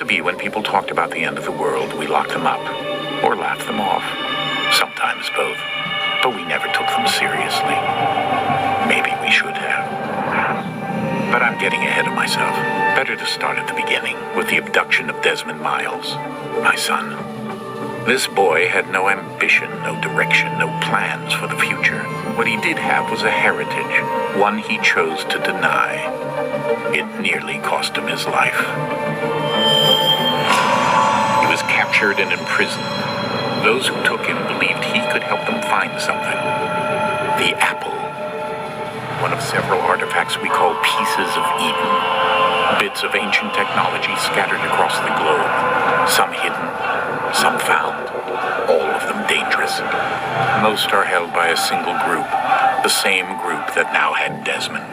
To be when people talked about the end of the world, we locked them up or laughed them off. Sometimes both. But we never took them seriously. Maybe we should have. But I'm getting ahead of myself. Better to start at the beginning with the abduction of Desmond Miles, my son. This boy had no ambition, no direction, no plans for the future. What he did have was a heritage, one he chose to deny. It nearly cost him his life. He was captured and imprisoned. Those who took him believed he could help them find something. The apple. One of several artifacts we call pieces of Eden. Bits of ancient technology scattered across the globe. Some hidden, some found. All of them dangerous. Most are held by a single group. The same group that now had Desmond.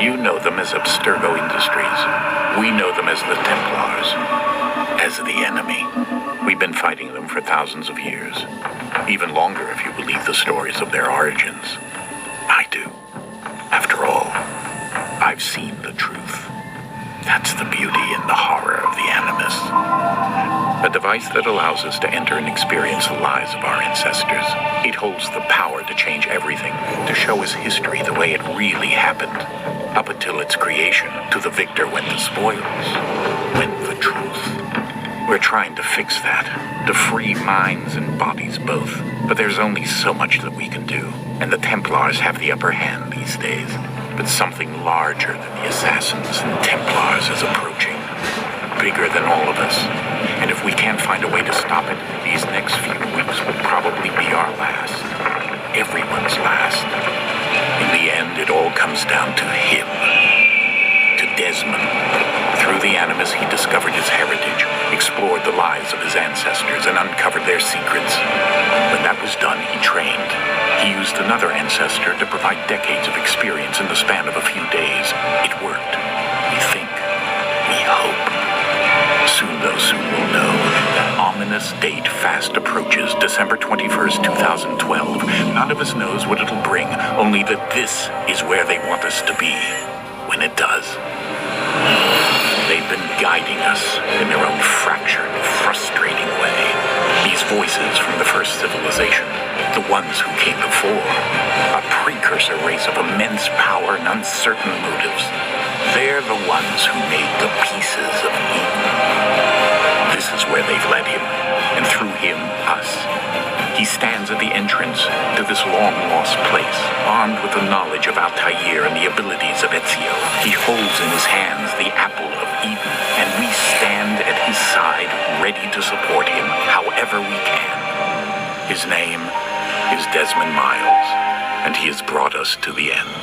You know them as Abstergo Industries. We know them as the Templars. As the enemy. We've been fighting them for thousands of years. Even longer if you believe the stories of their origins. I do. After all, I've seen the truth. That's the beauty and the horror of the Animus. A device that allows us to enter and experience the lives of our ancestors. It holds the power to change everything, to show us history the way it really happened. Up until its creation, to the victor went the spoils, went the truth. We're trying to fix that, to free minds and bodies both. But there's only so much that we can do, and the Templars have the upper hand these days. But something larger than the Assassins and Templars is approaching. Bigger than all of us. And if we can't find a way to stop it, these next few weeks will probably be our last. Everyone's last. In the end, it all comes down to him. To Desmond. Through the Animus, he discovered his heritage, explored the lives of his ancestors, and uncovered their secrets. When that was done, he trained. He used another ancestor to provide decades of experience in the span of a few days. It worked. We think. We hope. Soon we'll know. That ominous date fast approaches, December 21st, 2012. None of us knows what it'll bring, only that this is where they want us to be. When it does. They've been guiding us in their own fractured, frustrating way. These voices from the first civilization, the ones who came before, a precursor race of immense power and uncertain motives. They're the ones who made the pieces of Eden. This is where they've led him, and through him, us. He stands at the entrance to this long-lost place, armed with the knowledge of Altair and the abilities of Ezio. He holds in his hands the apple of Eden, and we stand at his side, ready to support him however we can. His name is Desmond Miles, and he has brought us to the end.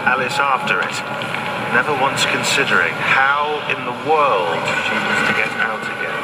Alice after it, never once considering how in the world she was to get out again.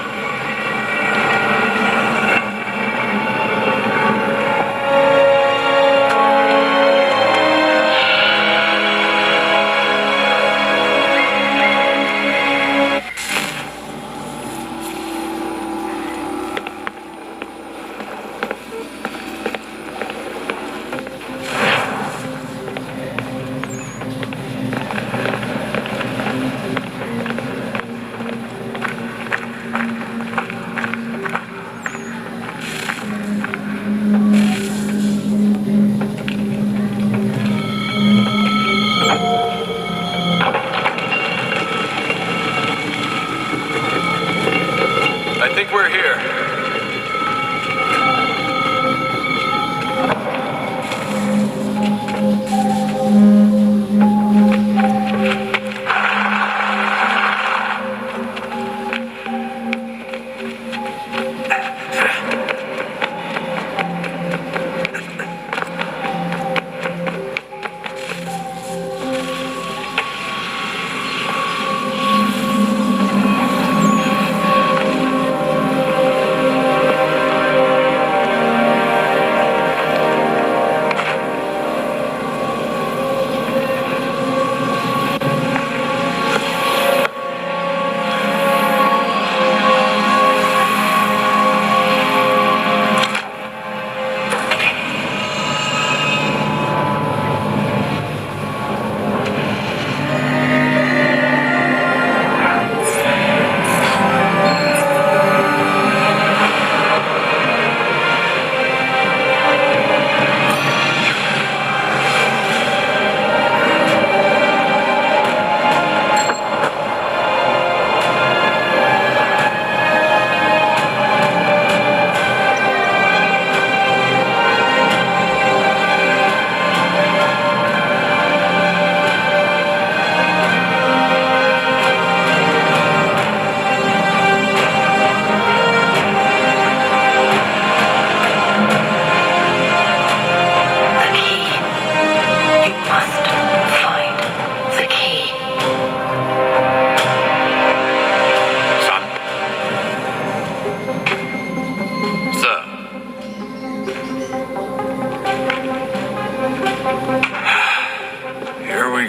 I think we're here.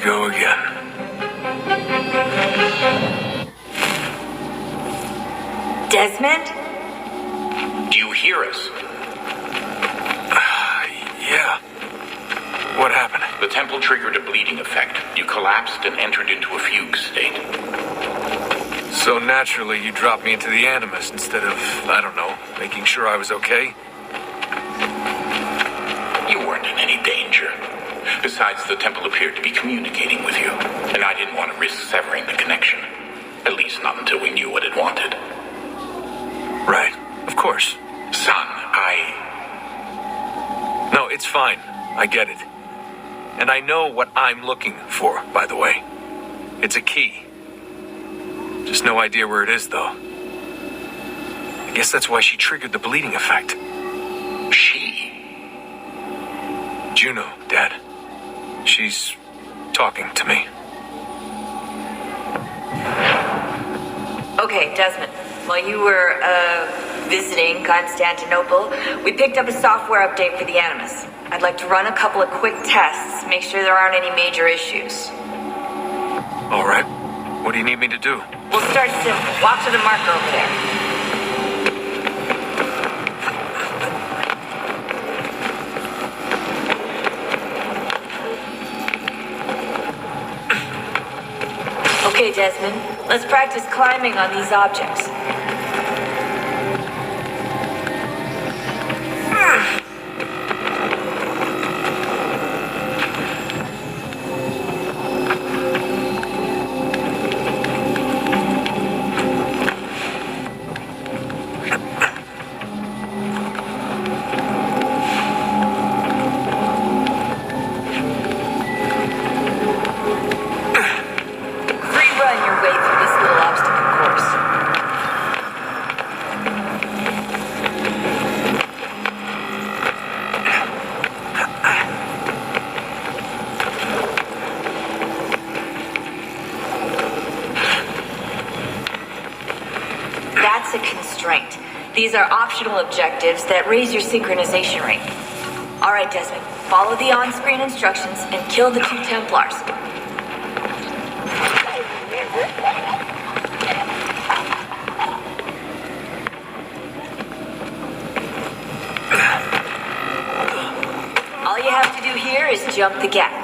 Go again. Desmond? Do you hear us? Yeah. What happened? The temple triggered a bleeding effect. You collapsed and entered into a fugue state. So naturally, you dropped me into the Animus instead of, I don't know, making sure I was okay? You weren't in any danger. Besides, the temple appeared to be communicating with you, and I didn't want to risk severing the connection. At least not until we knew what it wanted. Right. Of course. Son, No, it's fine. I get it. And I know what I'm looking for, by the way. It's a key. Just no idea where it is, though. I guess that's why she triggered the bleeding effect. She? Juno, Dad. She's talking to me. Okay, Desmond. While you were, visiting Constantinople, we picked up a software update for the Animus. I'd like to run a couple of quick tests, make sure there aren't any major issues. All right. What do you need me to do? We'll start simple. Walk to the marker over there. Okay, Desmond. Let's practice climbing on these objects. That's a constraint. These are optional objectives that raise your synchronization rate. All right, Desmond, follow the on-screen instructions and kill the 2 Templars. All you have to do here is jump the gap.